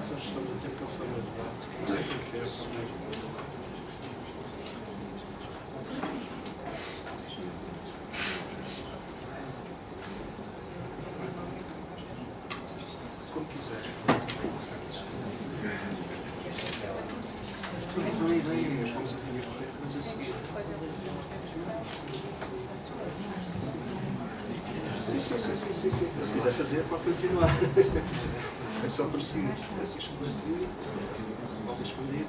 essa gestão do tempo que ele foi no debate, que não sei o que penso. Como quiser. Não tem ideia, as coisas vinham correr, depois a seguir. Sim. Se quiser fazer, pode continuar. É só por si. É assim escondido. Volta escondido.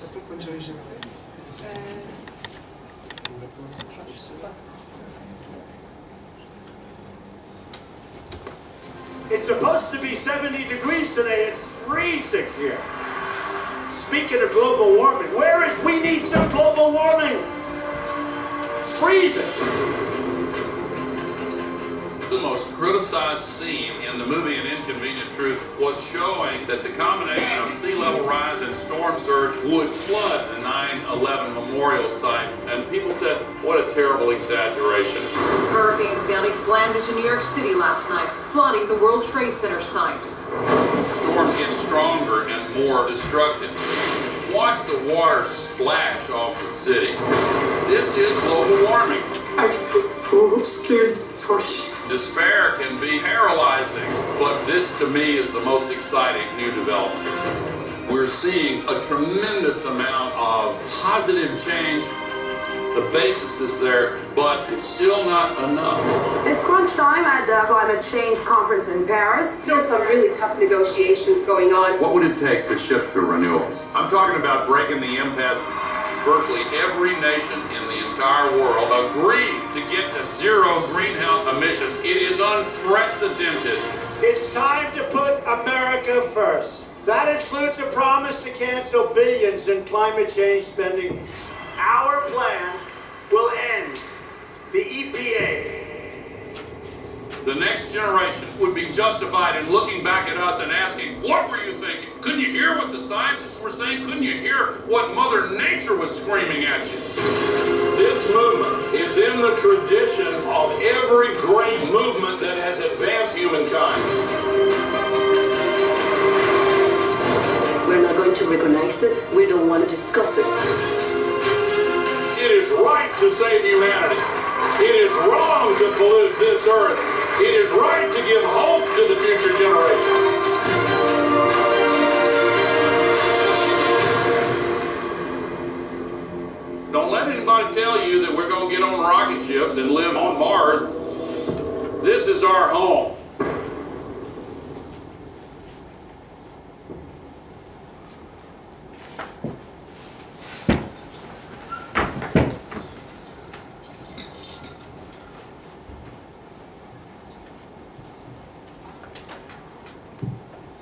Então, quando já existe? It's supposed to be 70 degrees today. It's freezing here. Speaking of global warming, where is we need some global warming? It's freezing. The most criticized scene in the movie An Inconvenient Truth was showing that the combination of sea level rise and storm surge would flood the 9/11 memorial site. And people said, what a terrible exaggeration. Hurricane Sandy slammed into New York City last night, flooding the World Trade Center site. Storms get stronger and more destructive. Watch the water splash off the city. This is global warming. I just get so scared. Sorry. Despair can be paralyzing, but this to me is the most exciting new development. We're seeing a tremendous amount of positive change. The basis is there, but it's still not enough. It's crunch time at the climate change conference in Paris. Still some really tough negotiations going on. What would it take to shift to renewables? I'm talking about breaking the impasse. Virtually every nation in the entire world agreed to get to zero greenhouse emissions. It is unprecedented. It's time to put America first. That includes a promise to cancel billions in climate change spending. Our plan will end the EPA. The next generation would be justified in looking back at us and asking, what were you thinking? Couldn't you hear what the scientists were saying? Couldn't you hear what Mother Nature was screaming at you? This movement is in the tradition of every great movement that has advanced humankind. We're not going to recognize it. We don't want to discuss it. It is right to save humanity. It is wrong to pollute this earth. It is right to give hope to the future generation. Don't let anybody tell you that we're going to get on rocket ships and live on Mars. This is our home.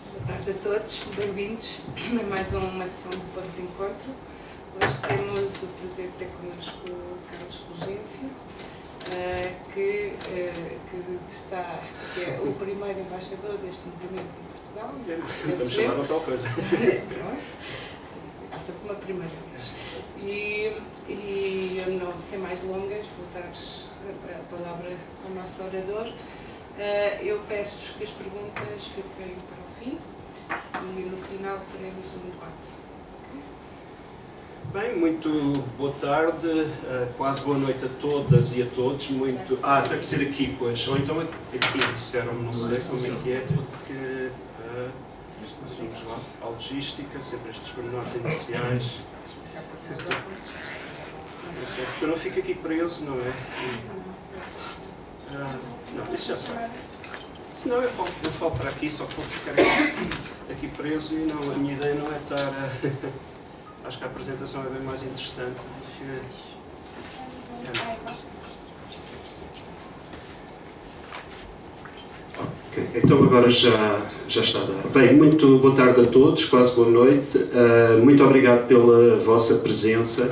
Boa tarde a todos, bem-vindos a mais uma sessão de Ponto de Encontro. Hoje temos o prazer de ter connosco o Carlos Fulgêncio, que é o primeiro embaixador deste movimento em Portugal. Vamos chamar outra coisa. Há sempre uma primeira vez. E eu não, sem mais delongas, vou dar a palavra ao nosso orador. Eu peço que as perguntas fiquem para o fim e no final faremos um debate. Bem, muito boa tarde, quase boa noite a todas e a todos. Tem que ser aqui, pois, ou então aqui, disseram-me, não sei como é que é, porque vamos lá, a logística, sempre estes pormenores iniciais. Porque eu não fico aqui preso, não é? Não, isso já se vai. Senão eu falo para aqui, só que vou ficar aqui preso e não, a minha ideia não é estar acho que a apresentação é bem mais interessante do que... Ok, então agora já está a dar. Bem, muito boa tarde a todos, quase boa noite. Muito obrigado pela vossa presença.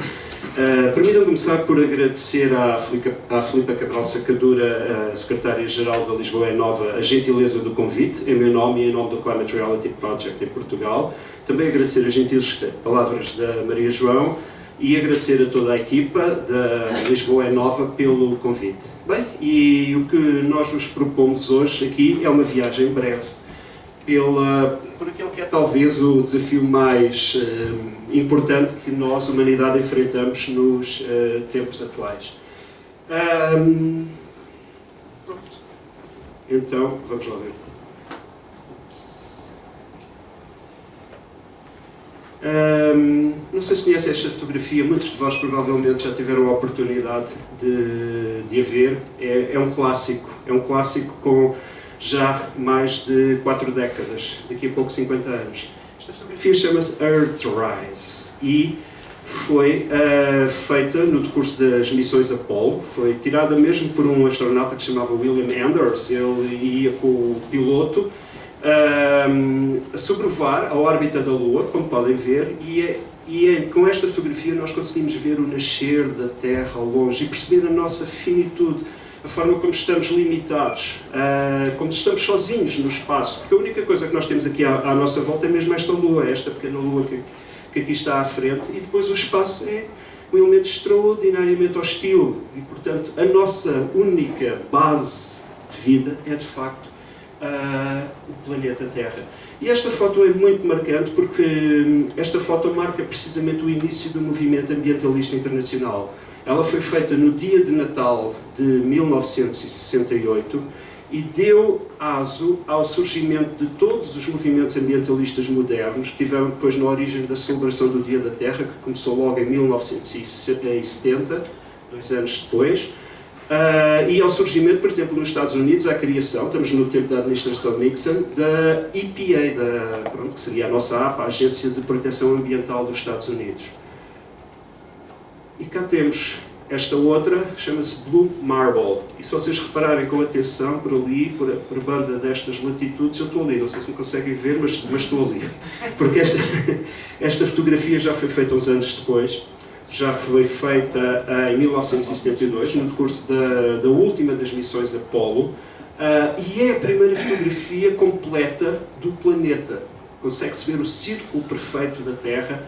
Permitam-me começar por agradecer à Filipa Cabral Sacadura, a Secretária-Geral da Lisboa é Nova, a gentileza do convite, em meu nome e em nome do Climate Reality Project em Portugal. Também agradecer as gentis palavras da Maria João, e agradecer a toda a equipa da Lisboa é Nova pelo convite. Bem, e o que nós vos propomos hoje aqui é uma viagem breve por aquele que é talvez o desafio mais importante que nós, humanidade, enfrentamos nos tempos atuais. Então, vamos lá ver. Não sei se conhecem esta fotografia, muitos de vós provavelmente já tiveram a oportunidade de a ver. É um clássico com já mais de 4 décadas, daqui a pouco 50 anos. Esta fotografia chama-se Earthrise e foi feita no decurso das missões Apollo. Foi tirada mesmo por um astronauta que se chamava William Anders. Ele ia com o piloto a sobrevoar a órbita da Lua, como podem ver, e com esta fotografia nós conseguimos ver o nascer da Terra ao longe e perceber a nossa finitude, a forma como estamos limitados, como estamos sozinhos no espaço, porque a única coisa que nós temos aqui à nossa volta é mesmo esta Lua, esta pequena Lua que aqui está à frente, e depois o espaço é um elemento extraordinariamente hostil, e portanto a nossa única base de vida é de facto o planeta Terra. E esta foto é muito marcante porque esta foto marca precisamente o início do movimento ambientalista internacional. Ela foi feita no dia de Natal de 1968 e deu aso ao surgimento de todos os movimentos ambientalistas modernos que tiveram depois na origem da celebração do Dia da Terra, que começou logo em 1970, 2 anos depois, e ao surgimento, por exemplo, nos Estados Unidos, à criação, estamos no tempo da administração Nixon, da EPA, que seria a nossa APA, a Agência de Proteção Ambiental dos Estados Unidos. E cá temos esta outra, chama-se Blue Marble. E se vocês repararem com atenção, por ali, por banda destas latitudes, eu estou ali, não sei se me conseguem ver, mas estou ali. Porque esta fotografia já foi feita uns anos depois, já foi feita em 1972, no decurso da última das missões Apollo, e é a primeira fotografia completa do planeta. Consegue-se ver o círculo perfeito da Terra.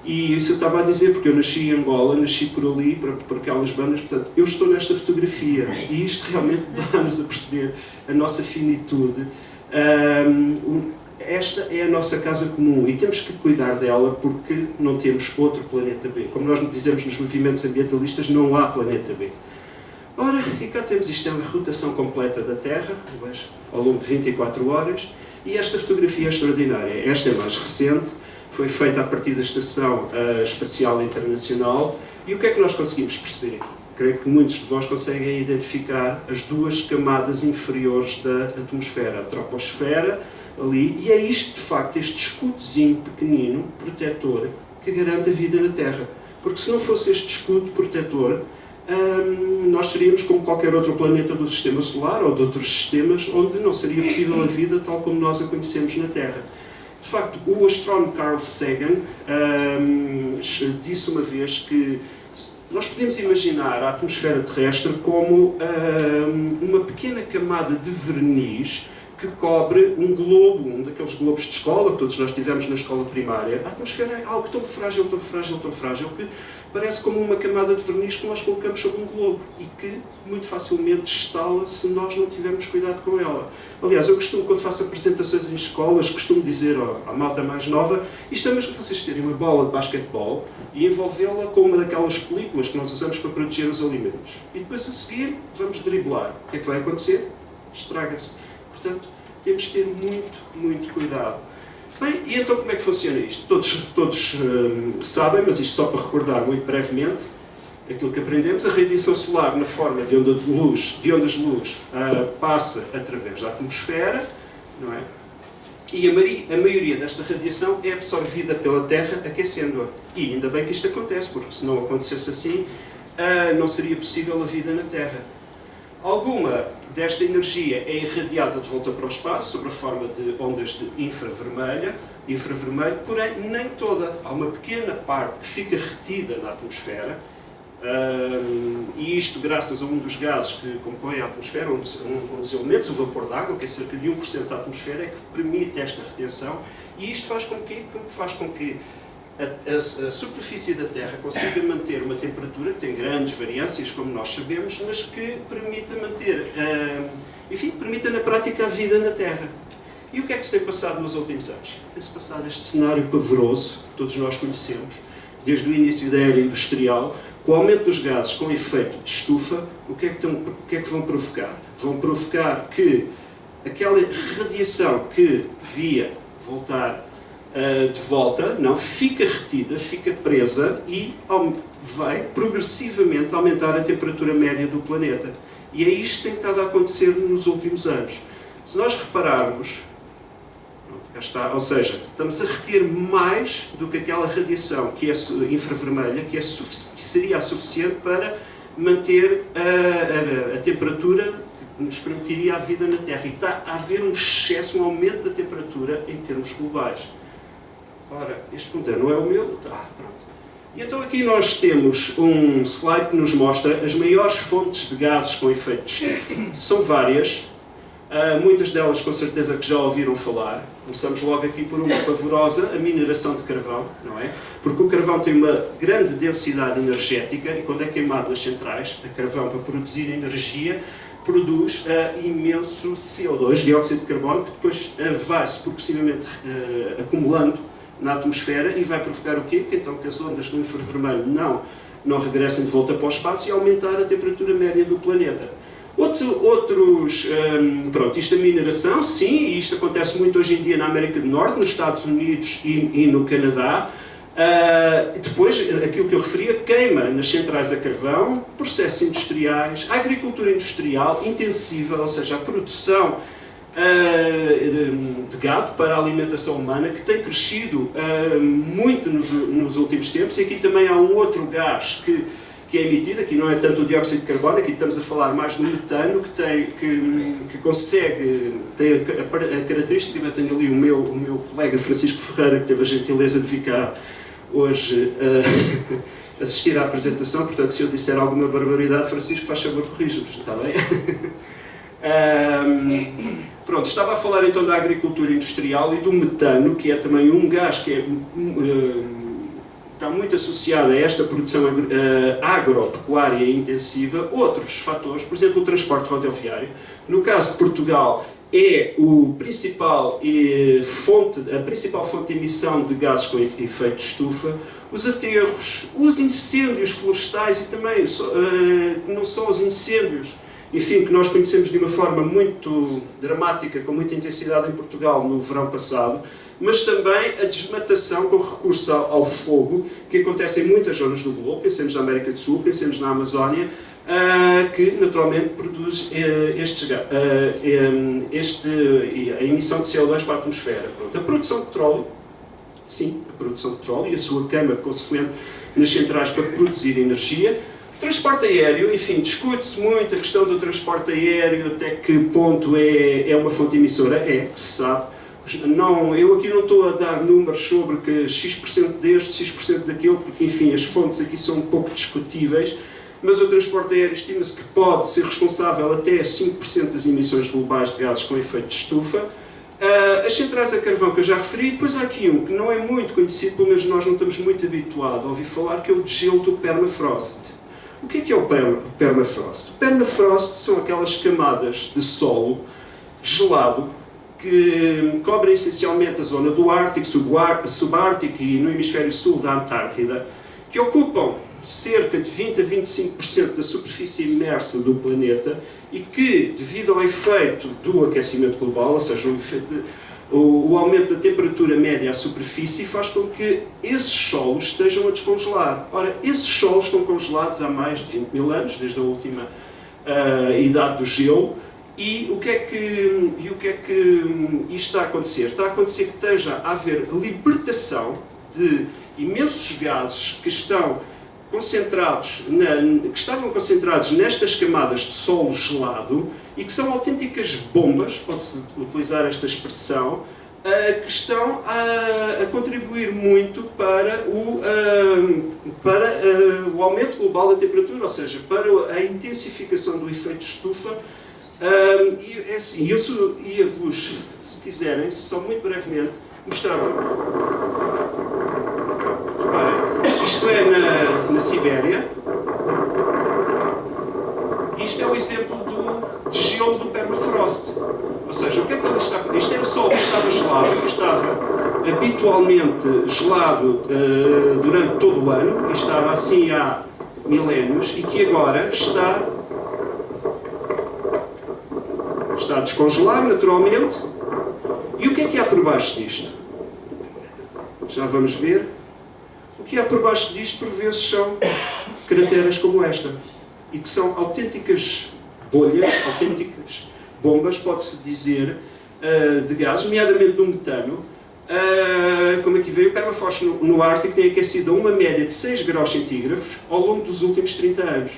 E isso eu estava a dizer porque eu nasci em Angola, nasci por ali, por aquelas bandas, portanto, eu estou nesta fotografia e isto realmente dá-nos a perceber a nossa finitude. Esta é a nossa casa comum e temos que cuidar dela porque não temos outro planeta B. Como nós dizemos nos movimentos ambientalistas, não há planeta B. Ora, e cá temos isto, é uma rotação completa da Terra, ao longo de 24 horas, e esta fotografia é extraordinária. Esta é mais recente. Foi feita a partir da Estação Espacial Internacional. E o que é que nós conseguimos perceber aqui? Creio que muitos de vós conseguem identificar as duas camadas inferiores da atmosfera, a troposfera, ali, e é isto, de facto, este escudozinho pequenino, protetor, que garante a vida na Terra. Porque se não fosse este escudo protetor, nós seríamos como qualquer outro planeta do Sistema Solar ou de outros sistemas, onde não seria possível a vida tal como nós a conhecemos na Terra. De facto, o astrónomo Carl Sagan disse uma vez que nós podemos imaginar a atmosfera terrestre como uma pequena camada de verniz que cobre um globo, um daqueles globos de escola que todos nós tivemos na escola primária. A atmosfera é algo tão frágil, tão frágil, tão frágil, que parece como uma camada de verniz que nós colocamos sobre um globo e que muito facilmente estala se nós não tivermos cuidado com ela. Aliás, eu costumo, quando faço apresentações em escolas, costumo dizer à malta mais nova, isto é mesmo vocês terem uma bola de basquetebol e envolvê-la com uma daquelas películas que nós usamos para proteger os alimentos. E depois a seguir vamos driblar. O que é que vai acontecer? Estraga-se. Portanto, temos de ter muito cuidado. Bem, e então como é que funciona isto? Todos sabem, mas isto só para recordar muito brevemente, aquilo que aprendemos, a radiação solar na forma de ondas de luz passa através da atmosfera, não é? E a maioria desta radiação é absorvida pela Terra aquecendo-a. E ainda bem que isto acontece, porque se não acontecesse assim, não seria possível a vida na Terra. Alguma desta energia é irradiada de volta para o espaço, sob a forma de ondas de infravermelho, porém nem toda. Há uma pequena parte que fica retida na atmosfera, e isto graças a um dos gases que compõem a atmosfera, um dos elementos, o vapor d'água, que é cerca de 1% da atmosfera, é que permite esta retenção, e isto faz com que a superfície da Terra consiga manter uma temperatura que tem grandes variâncias, como nós sabemos, mas que permita manter, enfim, permita na prática a vida na Terra. E o que é que se tem passado nos últimos anos? Tem-se passado este cenário pavoroso, que todos nós conhecemos, desde o início da era industrial, com o aumento dos gases com efeito de estufa. O que é que vão provocar? Vão provocar que aquela radiação que devia voltar de volta, não, fica retida, fica presa e vai progressivamente aumentar a temperatura média do planeta. E é isto que tem estado a acontecer nos últimos anos. Se nós repararmos, cá está, ou seja, estamos a reter mais do que aquela radiação que é infravermelha, que seria a suficiente para manter a temperatura que nos permitiria a vida na Terra. E está a haver um excesso, um aumento da temperatura em termos globais. Ora, este ponto não é o meu? Pronto. E então aqui nós temos um slide que nos mostra as maiores fontes de gases com efeito de estufa. São várias, muitas delas com certeza que já ouviram falar. Começamos logo aqui por uma pavorosa, a mineração de carvão, não é? Porque o carvão tem uma grande densidade energética e quando é queimado nas centrais, a carvão para produzir energia, produz imenso CO2, dióxido de carbono, que depois vai-se progressivamente acumulando na atmosfera e vai provocar o quê? Que então que as ondas do infravermelho não regressem de volta para o espaço e aumentar a temperatura média do planeta. Pronto, isto é mineração, sim, e isto acontece muito hoje em dia na América do Norte, nos Estados Unidos e no Canadá. Depois, aquilo que eu referia, queima nas centrais a carvão, processos industriais, a agricultura industrial intensiva, ou seja, a produção de gado para a alimentação humana, que tem crescido muito nos últimos tempos. E aqui também há um outro gás que é emitido, aqui não é tanto o dióxido de carbono, aqui estamos a falar mais do metano, que consegue, tem a característica, eu tenho ali o meu colega Francisco Ferreira, que teve a gentileza de vir cá hoje assistir à apresentação, portanto se eu disser alguma barbaridade, Francisco, faz favor, corrija-nos, está bem? Pronto, estava a falar então da agricultura industrial e do metano, que é também um gás que está muito associado a esta produção agropecuária intensiva. Outros fatores, por exemplo, o transporte rodoviário. No caso de Portugal, é a principal fonte de emissão de gases com efeito de estufa. Os aterros, os incêndios florestais e também, não só os incêndios, enfim, que nós conhecemos de uma forma muito dramática, com muita intensidade em Portugal no verão passado, mas também a desmatação com recurso ao fogo, que acontece em muitas zonas do globo, pensemos na América do Sul, pensemos na Amazónia, que naturalmente produz a emissão de CO2 para a atmosfera. Pronto. A produção de petróleo, sim, a produção de petróleo e a sua queima consequente nas centrais para produzir energia. Transporte aéreo, enfim, discute-se muito a questão do transporte aéreo, até que ponto é uma fonte emissora, que se sabe. Não, eu aqui não estou a dar números sobre que X% deste, X% daquele, porque, enfim, as fontes aqui são um pouco discutíveis, mas o transporte aéreo estima-se que pode ser responsável até 5% das emissões globais de gases com efeito de estufa. As centrais a carvão que eu já referi, depois há aqui um que não é muito conhecido, pelo menos nós não estamos muito habituados a ouvir falar, que é o degelo do permafrost. O que é o permafrost? O permafrost são aquelas camadas de solo gelado que cobrem essencialmente a zona do Ártico, subártico e no hemisfério sul da Antártida, que ocupam cerca de 20 a 25% da superfície imersa do planeta e que, devido ao efeito do aquecimento global, ou seja, o aumento da temperatura média à superfície, faz com que esses solos estejam a descongelar. Ora, esses solos estão congelados há mais de 20 mil anos, desde a última idade do gelo. E o que é que isto está a acontecer? Está a acontecer que esteja a haver libertação de imensos gases que estavam concentrados nestas camadas de solo gelado e que são autênticas bombas, pode-se utilizar esta expressão, que estão a contribuir muito para o aumento global da temperatura, ou seja, para a intensificação do efeito de estufa. E é assim, eu ia-vos, se quiserem, só muito brevemente, mostrar Isto é na Sibéria. Isto é o exemplo de gelo do permafrost. Ou seja, o que é que ele está a dizer? Isto era o Sol que estava gelado, que estava habitualmente gelado durante todo o ano, e estava assim há milénios, e que agora está a descongelar naturalmente. E o que é que há por baixo disto? Já vamos ver. O que há por baixo disto, por vezes, são crateras como esta. E que são autênticas bolhas, autênticas bombas, pode-se dizer, de gás, nomeadamente do metano. Como aqui veio, o permafrost no Ártico tem aquecido a uma média de 6 graus centígrados ao longo dos últimos 30 anos.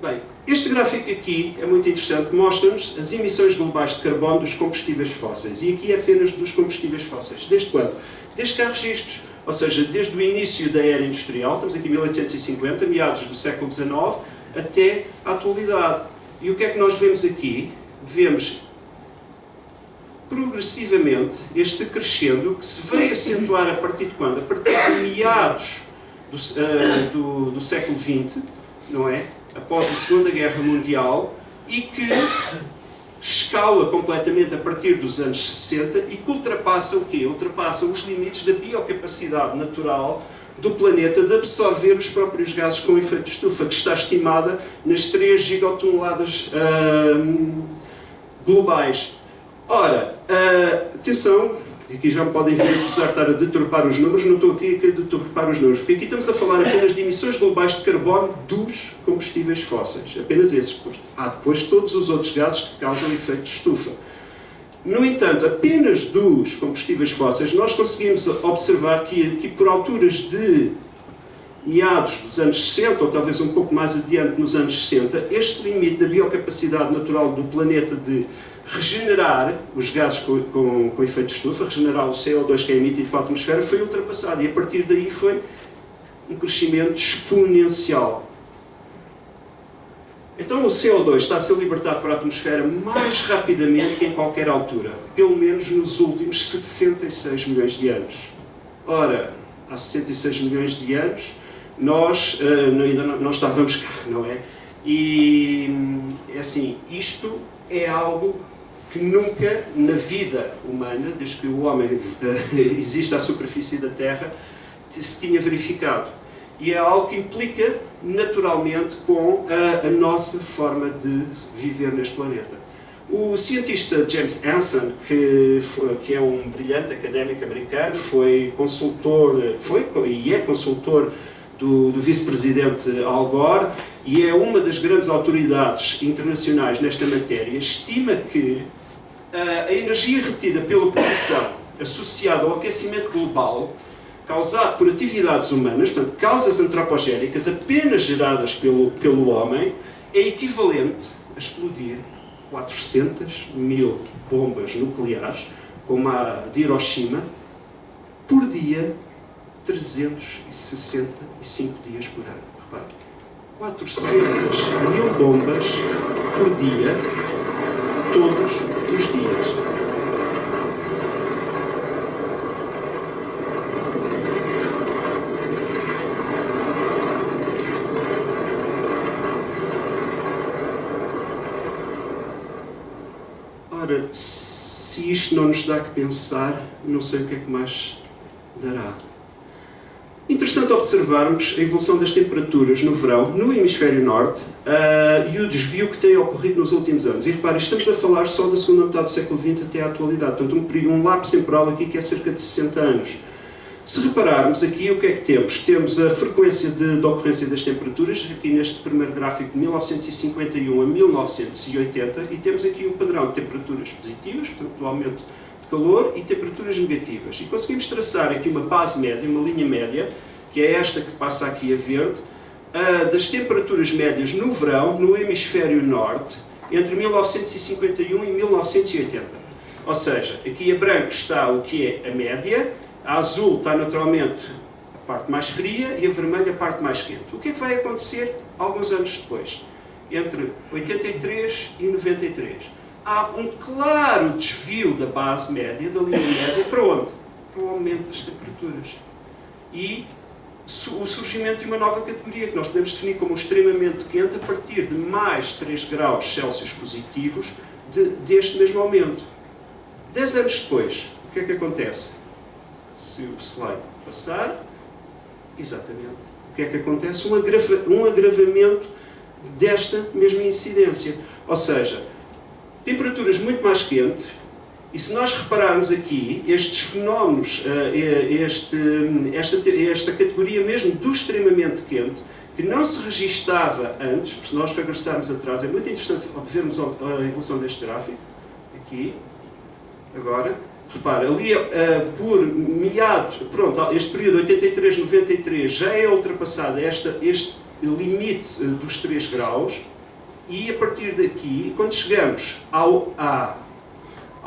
Bem, este gráfico aqui é muito interessante, mostra-nos as emissões globais de carbono dos combustíveis fósseis. E aqui é apenas dos combustíveis fósseis. Desde quando? Desde que há registros. Ou seja, desde o início da era industrial, estamos aqui em 1850, meados do século XIX, até à atualidade. E o que é que nós vemos aqui? Vemos progressivamente este crescendo que se veio acentuar a partir de quando? A partir de meados do século XX, não é? Após a Segunda Guerra Mundial, e que escala completamente a partir dos anos 60 e que ultrapassa o quê? Ultrapassa os limites da biocapacidade natural do planeta de absorver os próprios gases com efeito de estufa, que está estimada nas 3 gigatoneladas globais. Ora, atenção, aqui já me podem ver, apesar de estar a deturpar os números, não estou aqui a deturpar os números, porque aqui estamos a falar apenas de emissões globais de carbono dos combustíveis fósseis, apenas esses. Há depois todos os outros gases que causam efeito de estufa. No entanto, apenas dos combustíveis fósseis, nós conseguimos observar que por alturas de meados dos anos 60, ou talvez um pouco mais adiante nos anos 60, este limite da biocapacidade natural do planeta de regenerar os gases com efeito de estufa, regenerar o CO2 que é emitido para a atmosfera, foi ultrapassado. E a partir daí foi um crescimento exponencial. Então o CO2 está a ser libertado para a atmosfera mais rapidamente que em qualquer altura, pelo menos nos últimos 66 milhões de anos. Ora, há 66 milhões de anos, nós ainda não estávamos cá, não é? E, é assim, isto é algo que nunca na vida humana, desde que o homem existe à superfície da Terra, se tinha verificado. E é algo que implica naturalmente com a nossa forma de viver neste planeta. O cientista James Hansen, que é um brilhante académico americano, foi consultor, e é consultor do vice-presidente Al Gore, e é uma das grandes autoridades internacionais nesta matéria, estima que a energia retida pela poluição associada ao aquecimento global, causado por atividades humanas, portanto, causas antropogénicas apenas geradas pelo homem, é equivalente a explodir 400.000 bombas nucleares, como a de Hiroshima, por dia, 365 dias por ano. Repare, 400.000 bombas por dia, todos os dias. Ora, se isto não nos dá que pensar, não sei o que é que mais dará. Interessante observarmos a evolução das temperaturas no verão, no hemisfério norte, e o desvio que tem ocorrido nos últimos anos. E reparem, estamos a falar só da segunda metade do século XX até à atualidade, portanto um lapso temporal aqui que é cerca de 60 anos. Se repararmos aqui, o que é que temos? Temos a frequência de ocorrência das temperaturas, aqui neste primeiro gráfico de 1951 a 1980, e temos aqui o padrão de temperaturas positivas, portanto o aumento de calor, e temperaturas negativas. E conseguimos traçar aqui uma base média, uma linha média, que é esta que passa aqui a verde, das temperaturas médias no verão, no hemisfério norte, entre 1951 e 1980. Ou seja, aqui a branco está o que é a média, a azul está naturalmente a parte mais fria e a vermelha a parte mais quente. O que é que vai acontecer alguns anos depois? Entre 83 e 93. Há um claro desvio da base média, da linha média, para onde? Para o aumento das temperaturas. E o surgimento de uma nova categoria, que nós podemos definir como extremamente quente a partir de mais 3 graus Celsius positivos deste mesmo aumento. 10 anos depois, o que é que acontece? Se o slide passar, exatamente, o que é que acontece? Um agravamento desta mesma incidência. Ou seja, temperaturas muito mais quentes, e se nós repararmos aqui, estes fenómenos, esta categoria mesmo do extremamente quente, que não se registava antes, se nós regressarmos atrás, é muito interessante vermos a evolução deste gráfico, aqui, agora, repara, ali por meados, pronto, este período 83-93 já é ultrapassado este limite dos 3 graus, e a partir daqui, quando chegamos à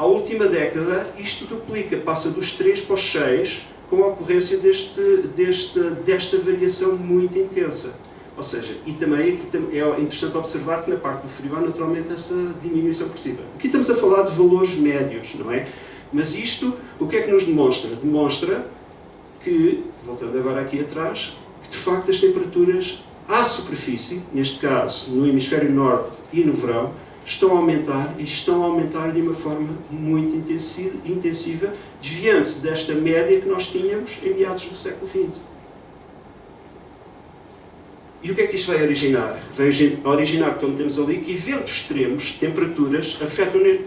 última década, isto duplica, passa dos 3 para os 6, com a ocorrência desta variação muito intensa. Ou seja, e também aqui é interessante observar que na parte do frio há naturalmente essa diminuição progressiva. Aqui estamos a falar de valores médios, não é? Mas isto, o que é que nos demonstra? Demonstra que, voltando agora aqui atrás, que de facto as temperaturas à superfície, neste caso no hemisfério norte e no verão, estão a aumentar, e estão a aumentar de uma forma muito intensiva, desviando-se desta média que nós tínhamos em meados do século XX. E o que é que isto vai originar? Vai originar, como temos ali, que eventos extremos, temperaturas,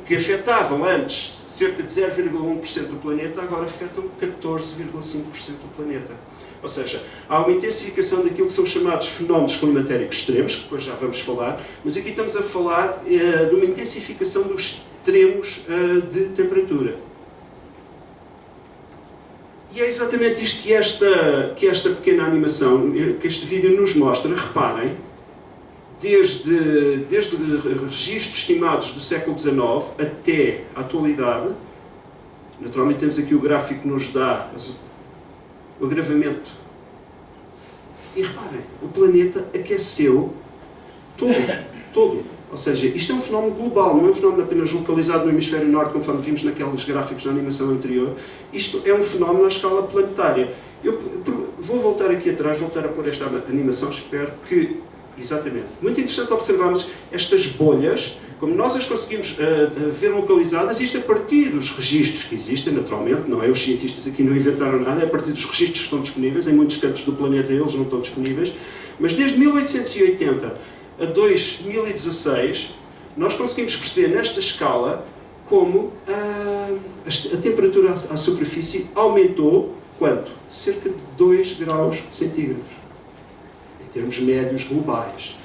que afetavam antes cerca de 0,1% do planeta, agora afetam 14,5% do planeta. Ou seja, há uma intensificação daquilo que são chamados fenómenos climatéricos extremos, que depois já vamos falar, mas aqui estamos a falar de uma intensificação dos extremos de temperatura. E é exatamente isto que esta pequena animação, que este vídeo nos mostra. Reparem, desde registros estimados do século XIX até a atualidade, naturalmente temos aqui o gráfico que nos dá o agravamento. E reparem, o planeta aqueceu todo. Ou seja, isto é um fenómeno global, não é um fenómeno apenas localizado no hemisfério norte, conforme vimos naqueles gráficos da animação anterior. Isto é um fenómeno à escala planetária. Eu vou voltar aqui atrás, voltar a pôr esta animação, espero que... Exatamente. Muito interessante observarmos estas bolhas, como nós as conseguimos ver localizadas, isto a partir dos registros que existem, naturalmente, não é? Os cientistas aqui não inventaram nada, é a partir dos registros que estão disponíveis, em muitos cantos do planeta eles não estão disponíveis, mas desde 1880 a 2016, nós conseguimos perceber nesta escala como a temperatura à superfície aumentou, quanto? Cerca de 2 graus centígrados, em termos médios globais.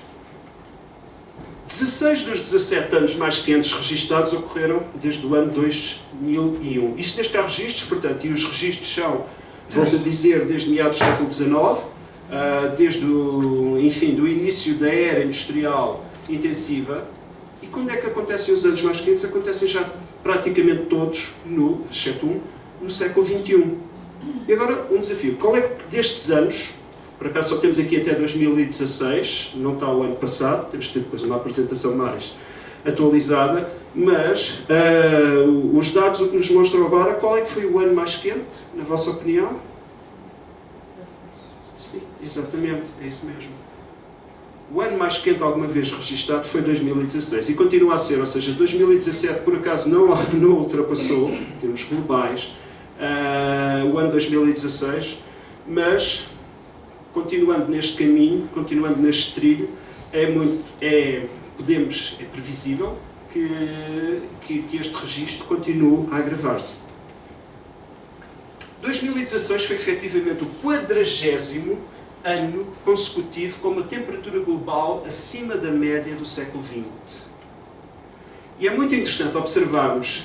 16 dos 17 anos mais quentes registados ocorreram desde o ano 2001. Isto desde que há registros, portanto, e os registros são, volto a dizer, desde meados do século XIX, desde do início da era industrial intensiva. E quando é que acontecem os anos mais quentes? Acontecem já praticamente todos, exceto no século XXI. E agora, um desafio. Qual é que destes anos, por acaso só temos aqui até 2016, não está o ano passado, temos que ter depois uma apresentação mais atualizada, mas os dados o que nos mostram agora, qual é que foi o ano mais quente, na vossa opinião? 16. Sim, exatamente, é isso mesmo. O ano mais quente alguma vez registado foi 2016 e continua a ser, ou seja, 2017 por acaso não ultrapassou, em termos globais, o ano 2016, mas continuando neste caminho, continuando neste trilho, é previsível que este registro continue a agravar-se. 2016 foi efetivamente o 40º ano consecutivo com uma temperatura global acima da média do século XX. E é muito interessante observarmos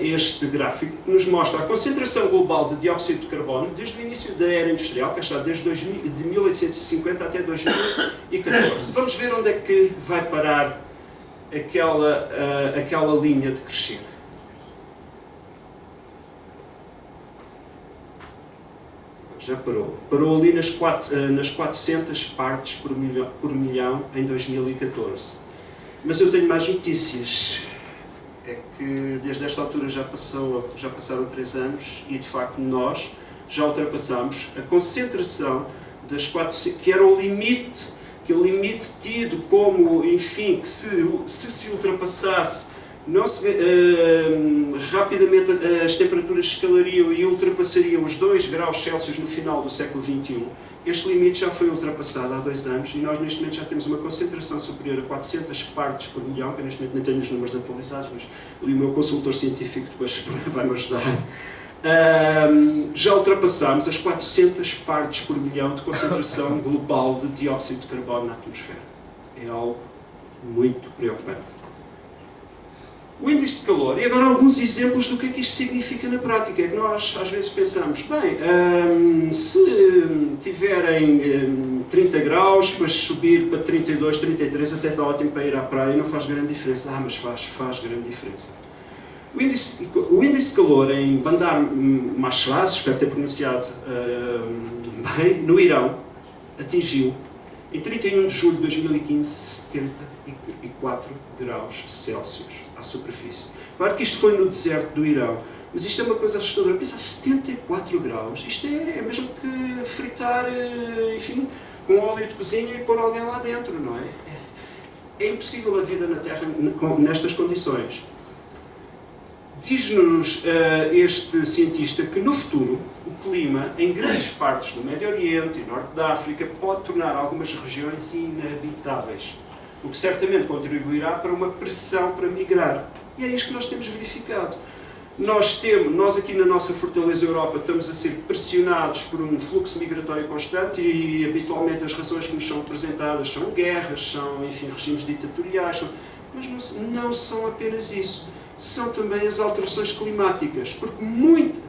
este gráfico que nos mostra a concentração global de dióxido de carbono desde o início da era industrial, que está desde 1850 até 2014. Vamos ver onde é que vai parar aquela linha de crescer. Já parou. Parou ali nas 400 partes por milhão em 2014. Mas eu tenho mais notícias. É que desde esta altura já passaram 3 anos e de facto nós já ultrapassamos a concentração que era o limite, aquele limite tido como, enfim, que se ultrapassasse, rapidamente as temperaturas escalariam e ultrapassariam os 2 graus Celsius no final do século XXI. Este limite já foi ultrapassado há 2 anos e nós neste momento já temos uma concentração superior a 400 partes por milhão, que eu neste momento nem tenho os números atualizados, mas o meu consultor científico depois vai-me ajudar. Já ultrapassámos as 400 partes por milhão de concentração global de dióxido de carbono na atmosfera. É algo muito preocupante. O índice de calor, e agora alguns exemplos do que é que isto significa na prática. É que nós às vezes pensamos, bem, se tiverem 30 graus, depois subir para 32, 33, até está ótimo para ir à praia, não faz grande diferença. Mas faz grande diferença. O índice de calor em Bandar Mashraf, espero ter pronunciado bem, no Irão, atingiu, em 31 de julho de 2015, 74 graus Celsius à superfície. Claro que isto foi no deserto do Irão, mas isto é uma coisa assustadora. Pensa, 74 graus, isto é mesmo que fritar, enfim, com óleo de cozinha e pôr alguém lá dentro, não é? É impossível a vida na Terra nestas condições. Diz-nos este cientista que no futuro o clima em grandes partes do Médio Oriente e Norte da África pode tornar algumas regiões inabitáveis, o que certamente contribuirá para uma pressão para migrar. E é isto que nós temos verificado. Nós aqui na nossa Fortaleza Europa estamos a ser pressionados por um fluxo migratório constante e habitualmente as razões que nos são apresentadas são guerras, são, enfim, regimes ditatoriais, mas não são apenas isso. São também as alterações climáticas,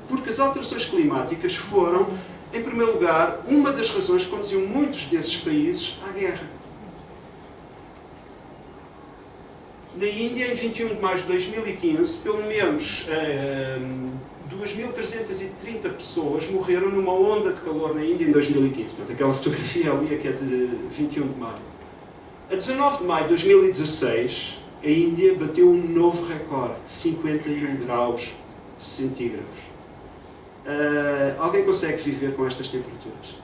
porque as alterações climáticas foram, em primeiro lugar, uma das razões que conduziu muitos desses países à guerra. Na Índia, em 21 de maio de 2015, pelo menos 2.330 pessoas morreram numa onda de calor na Índia em 2015. Portanto, aquela fotografia ali é que é de 21 de maio. A 19 de maio de 2016, a Índia bateu um novo recorde, 51 graus centígrados. Alguém consegue viver com estas temperaturas?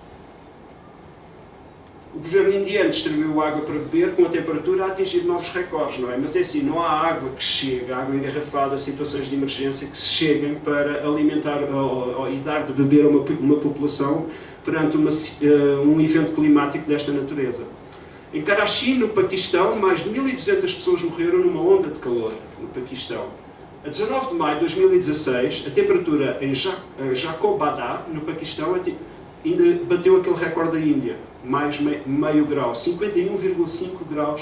O governo indiano distribuiu água para beber com a temperatura a atingir novos recordes, não é? Mas é assim, não há água que chegue, água engarrafada, situações de emergência que se cheguem para alimentar e dar de beber a uma população perante um evento climático desta natureza. Em Karachi, no Paquistão, mais de 1.200 pessoas morreram numa onda de calor no Paquistão. A 19 de maio de 2016, a temperatura em Jacobada, no Paquistão, ainda bateu aquele recorde da Índia, mais meio grau, 51,5 graus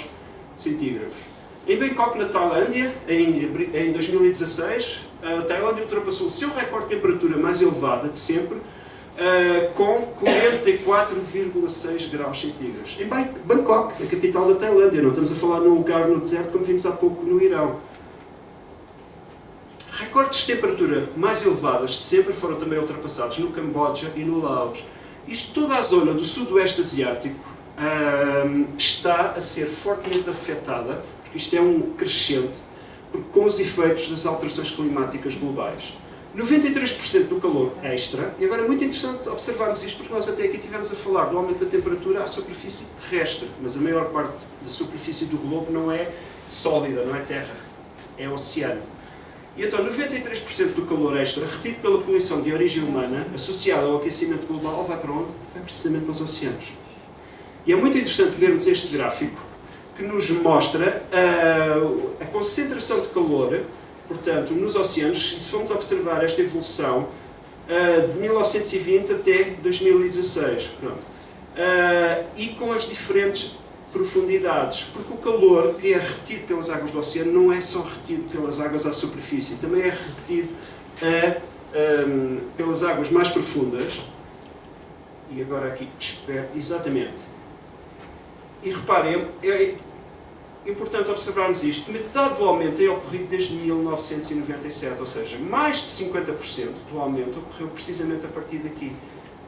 centígrados. Em Bangkok, na Tailândia, em 2016, a Tailândia ultrapassou o seu recorde de temperatura mais elevada de sempre, com 44,6 graus centígrados. Em Bangkok, a capital da Tailândia, não estamos a falar num lugar no deserto como vimos há pouco no Irão. Recordes de temperatura mais elevadas de sempre foram também ultrapassados no Camboja e no Laos. Toda a zona do sudoeste asiático está a ser fortemente afetada, porque isto é um crescente, com os efeitos das alterações climáticas globais. 93% do calor extra, e agora é muito interessante observarmos isto, porque nós até aqui estivemos a falar do aumento da temperatura à superfície terrestre, mas a maior parte da superfície do globo não é sólida, não é terra, é oceano. E então 93% do calor extra retido pela poluição de origem humana, associada ao aquecimento global, vai para onde? Vai precisamente para os oceanos. E é muito interessante vermos este gráfico, que nos mostra a concentração de calor, portanto, nos oceanos, se formos observar esta evolução de 1920 até 2016, e com as diferentes profundidades, porque o calor que é retido pelas águas do oceano não é só retido pelas águas à superfície, também é retido pelas águas mais profundas, e agora aqui espero, exatamente. E reparem, é importante observarmos isto, metade do aumento é ocorrido desde 1997, ou seja, mais de 50% do aumento ocorreu precisamente a partir daqui.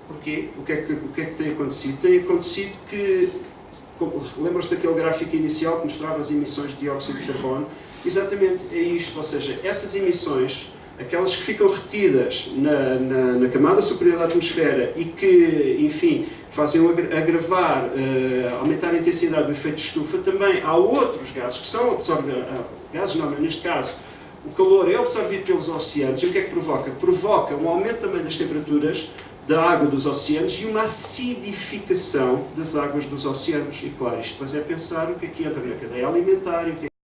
Porquê? O que é que tem acontecido? Tem acontecido que, lembram-se daquele gráfico inicial que mostrava as emissões de dióxido de carbono? Exatamente, é isto, ou seja, essas emissões, aquelas que ficam retidas na camada superior da atmosfera e que, enfim, fazem agravar, aumentar a intensidade do efeito de estufa. Também há outros gases que são gases, não, mas neste caso, o calor é absorvido pelos oceanos. E o que é que provoca? Provoca um aumento também das temperaturas da água dos oceanos e uma acidificação das águas dos oceanos. E claro, isto depois é pensar o que é que entra na cadeia alimentar e o que é